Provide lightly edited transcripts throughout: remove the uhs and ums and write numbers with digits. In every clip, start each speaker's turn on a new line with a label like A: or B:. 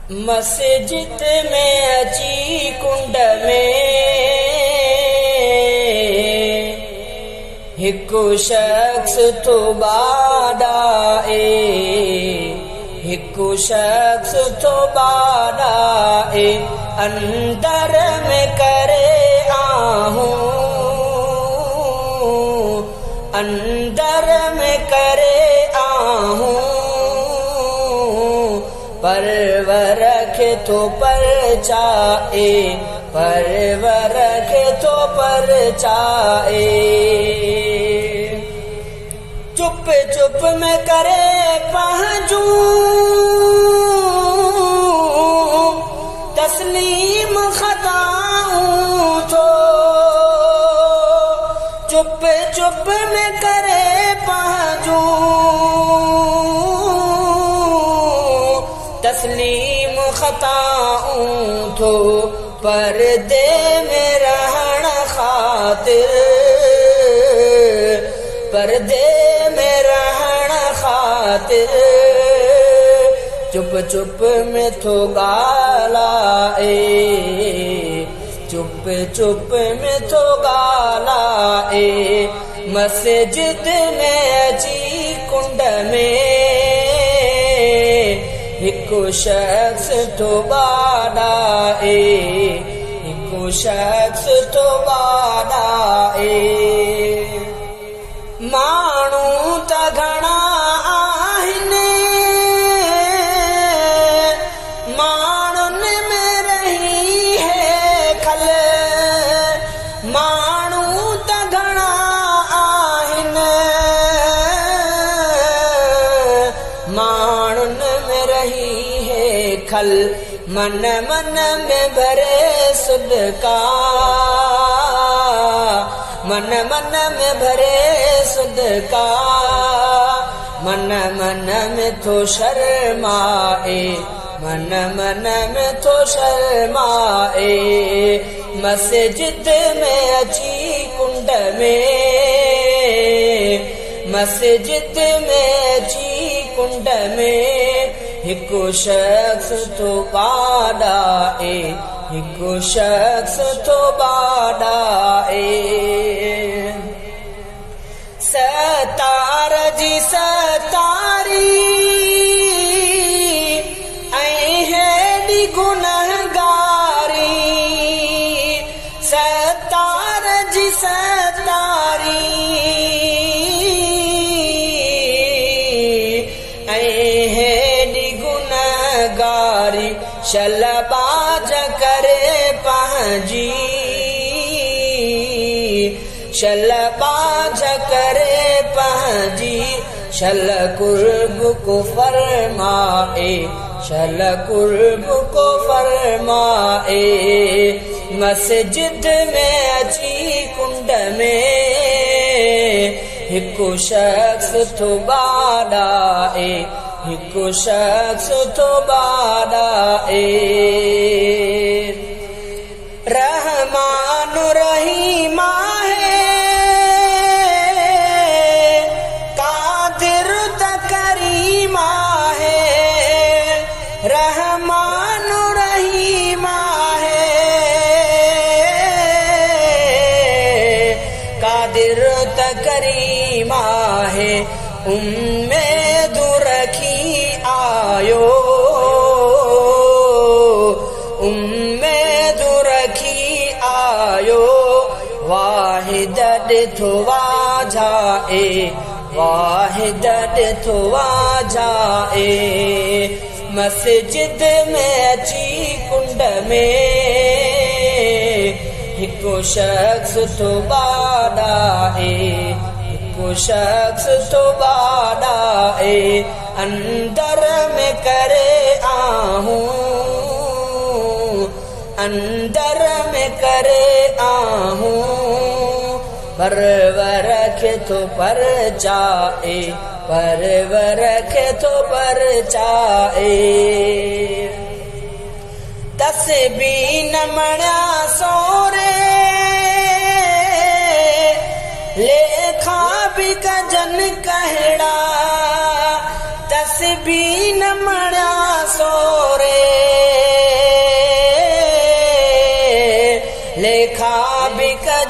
A: मस्जिद में अची कुंड में हिकु शख्स तो बाडाए, हिकु शख्स तो बाडाए, अंदर में करे आहूं, अंदर में करे आहूं, परवरख तो परचाए, परवरख तो परचाए। चुप चुप में करे पहुंचू, तस्लीम खताऊं तो, चुप चुप में करे पहुंचू, तस्लीम खताऊं तो, पर्दे में रहन खातिर, पर्दे में रहन खातिर, चुप चुप में तो गालाए, चुप चुप में तो गालाए। मस्जिद में अची कुंड में हिकु शख्स तो बाडाए, हिकु शख्स तो बाडाए। माण्हू त घणा आहिनि, माण्हुनि में रही है खल, माण्हू त घणा आहिनि, माण्हुनि में रही है खल, मन मन में भरे सुदका, मन मन में भरे सुदका, मन मन में तो शर्माए, मन मन में तो शर्माए। मस्जिद में अची कुंड में, मस्जिद में अची कुंड में हिकु शख्स तो बाडाए, हिकु शख्स तो बाडाए। सतार जी सतारी ऐं हेॾी गुनहगारी, सतार जी सतारी ऐं हेॾी गुनहगारी, शलबाज करे पंहिंजी, शलबाज करे पंहिंजी, शल कुर्ब को फरमाए, शल कुर्ब को फरमाए। मस्जिद में अची कुंड में हिकु शख्स तो बाडाए, हिकु शख्स तो बाडाए। रहमान रहीम है, कादिर त करीम है, रहमान रहीम है, कादिर त करीम है। उम्मीद रखी आयो, उम्मीद रखी आयो, वाहिद ॾिठो वाझाए, वाहिद ॾिठो वाझाए। मस्जिद में अची कुंड में हिकु शख्स तो बाडाए, हिकु शख्स तो बाडाए, अंदर में करे आहूं, अंदर में करे आहूं, परवरख तो परचाए, परवरख तो परचाए। तस्बीह न मणिया सोरे, लेखा भी कजन कहड़ा, तस्बीह न मणिया सोरे,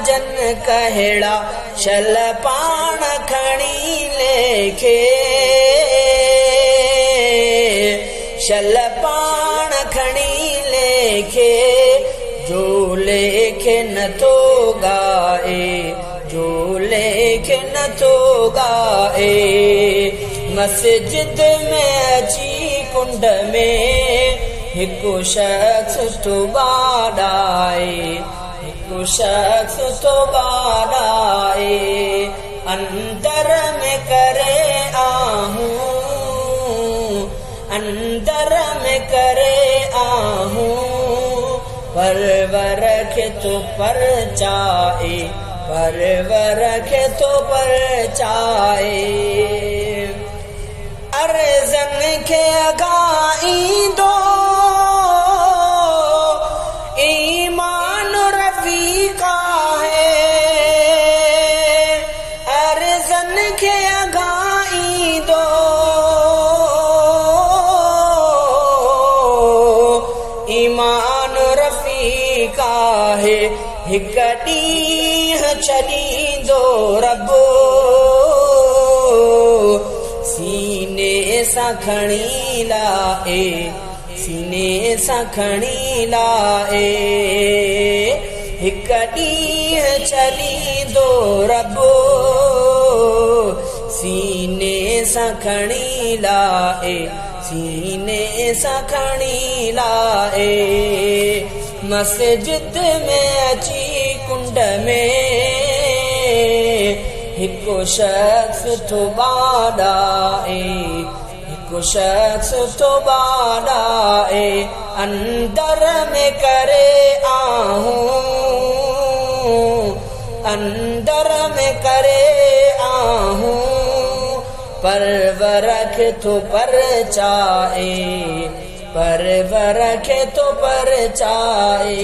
A: जन कहड़ा शल पाण खणी लेखे शल पाण खणी लेखे जो लेखे न तो गाए जो लेखे न तो गाए मस्जिद में अची कुंड में हिकु शख्स तो बाडाए हिकु शख्स तो बाडाए अंदर में करे आहूं अंदर में करे आहूं परवर के तो परचाए परवर के तो परचाए अर्ज़न के अगाई दो ईमान रफ़ीका है अर्ज़न के अगाई दो ईमान रफ़ीका है हिक ॾींहुं छॾींदो रबो सीने सां खणी लाए सीने सां खणी लाए हिक ॾींहुं छॾींदो रबो सीने सां खणी लाए सीने सां खणी लाए मस्जिद में अची कुंड में हिकु शख्स तो बाडाए हिकु शख्स तो बाडाए अंदर में करे आहूं अंदर में करे आहूं परवर के तो परचाए परवर के तो परचाए।